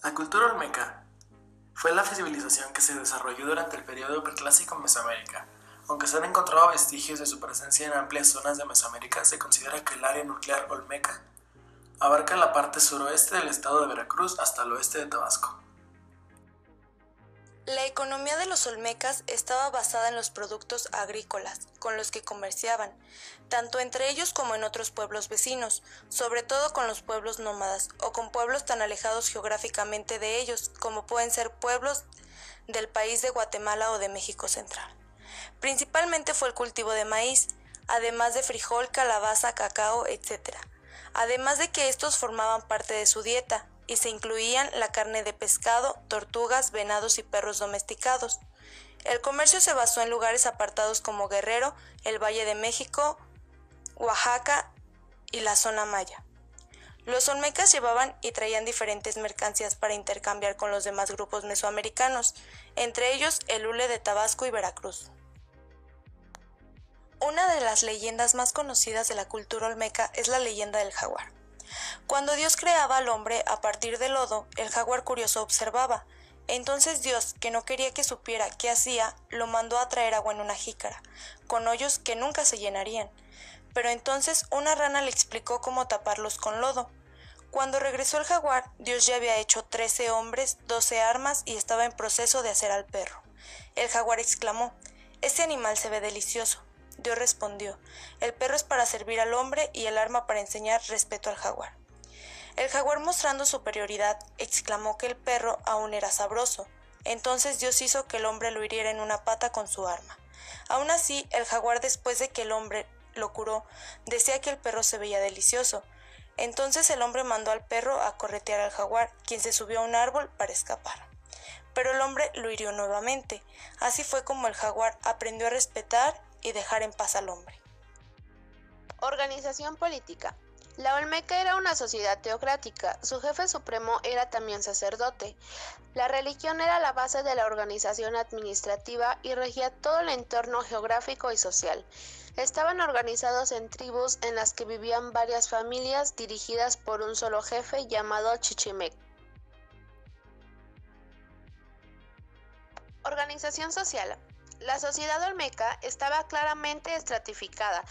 La cultura olmeca fue la civilización que se desarrolló durante el periodo preclásico en Mesoamérica. Aunque se han encontrado vestigios de su presencia en amplias zonas de Mesoamérica, se considera que el área nuclear olmeca abarca la parte suroeste del estado de Veracruz hasta el oeste de Tabasco. La economía de los olmecas estaba basada en los productos agrícolas, con los que comerciaban, tanto entre ellos como en otros pueblos vecinos, sobre todo con los pueblos nómadas o con pueblos tan alejados geográficamente de ellos como pueden ser pueblos del país de Guatemala o de México Central. Principalmente fue el cultivo de maíz, además de frijol, calabaza, cacao, etc. Además de que estos formaban parte de su dieta, y se incluían la carne de pescado, tortugas, venados y perros domesticados. El comercio se basó en lugares apartados como Guerrero, el Valle de México, Oaxaca y la zona maya. Los olmecas llevaban y traían diferentes mercancías para intercambiar con los demás grupos mesoamericanos, entre ellos el hule de Tabasco y Veracruz. Una de las leyendas más conocidas de la cultura olmeca es la leyenda del jaguar. Cuando Dios creaba al hombre a partir del lodo, el jaguar curioso observaba. Entonces Dios, que no quería que supiera qué hacía, lo mandó a traer agua en una jícara, con hoyos que nunca se llenarían. Pero entonces una rana le explicó cómo taparlos con lodo. Cuando regresó el jaguar, Dios ya había hecho 13 hombres, 12 armas y estaba en proceso de hacer al perro. El jaguar exclamó: «Este animal se ve delicioso». Dios respondió: «El perro es para servir al hombre y el arma para enseñar respeto al jaguar». El jaguar, mostrando superioridad, exclamó que el perro aún era sabroso. Entonces Dios hizo que el hombre lo hiriera en una pata con su arma. Aún así, el jaguar, después de que el hombre lo curó, decía que el perro se veía delicioso. Entonces el hombre mandó al perro a corretear al jaguar, quien se subió a un árbol para escapar. Pero el hombre lo hirió nuevamente. Así fue como el jaguar aprendió a respetar y dejar en paz al hombre. Organización política. La Olmeca era una sociedad teocrática, su jefe supremo era también sacerdote. La religión era la base de la organización administrativa y regía todo el entorno geográfico y social. Estaban organizados en tribus en las que vivían varias familias dirigidas por un solo jefe llamado Chichimec. Organización social. La sociedad olmeca estaba claramente estratificada,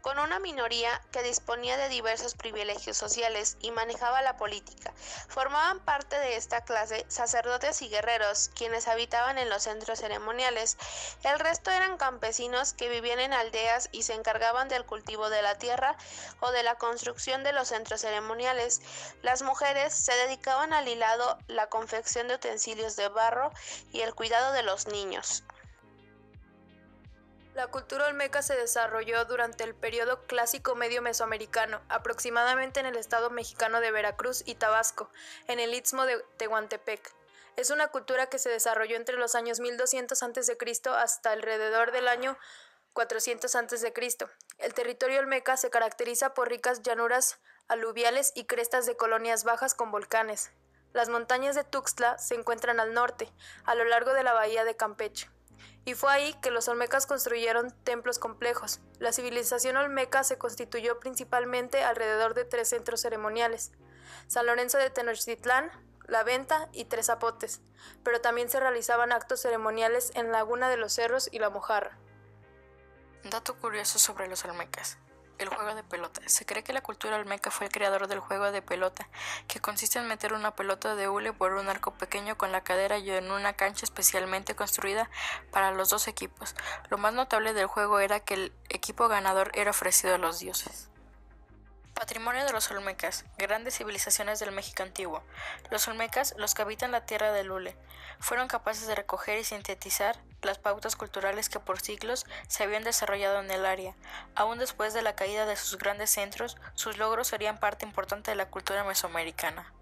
con una minoría que disponía de diversos privilegios sociales y manejaba la política. Formaban parte de esta clase sacerdotes y guerreros, quienes habitaban en los centros ceremoniales. El resto eran campesinos que vivían en aldeas y se encargaban del cultivo de la tierra o de la construcción de los centros ceremoniales. Las mujeres se dedicaban al hilado, la confección de utensilios de barro y el cuidado de los niños. La cultura olmeca se desarrolló durante el periodo clásico medio mesoamericano, aproximadamente en el estado mexicano de Veracruz y Tabasco, en el istmo de Tehuantepec. Es una cultura que se desarrolló entre los años 1200 a.C. hasta alrededor del año 400 a.C. El territorio olmeca se caracteriza por ricas llanuras aluviales y crestas de colonias bajas con volcanes. Las montañas de Tuxtla se encuentran al norte, a lo largo de la bahía de Campeche. Y fue ahí que los olmecas construyeron templos complejos. La civilización olmeca se constituyó principalmente alrededor de 3 centros ceremoniales: San Lorenzo de Tenochtitlán, La Venta y Tres Zapotes, pero también se realizaban actos ceremoniales en Laguna de los Cerros y La Mojarra. Dato curioso sobre los olmecas. El juego de pelota. Se cree que la cultura olmeca fue el creador del juego de pelota, que consiste en meter una pelota de hule por un arco pequeño con la cadera y en una cancha especialmente construida para los dos equipos. Lo más notable del juego era que el equipo ganador era ofrecido a los dioses. Patrimonio de los olmecas, grandes civilizaciones del México antiguo. Los olmecas, los que habitan la tierra del hule, fueron capaces de recoger y sintetizar las pautas culturales que por siglos se habían desarrollado en el área. Aún después de la caída de sus grandes centros, sus logros serían parte importante de la cultura mesoamericana.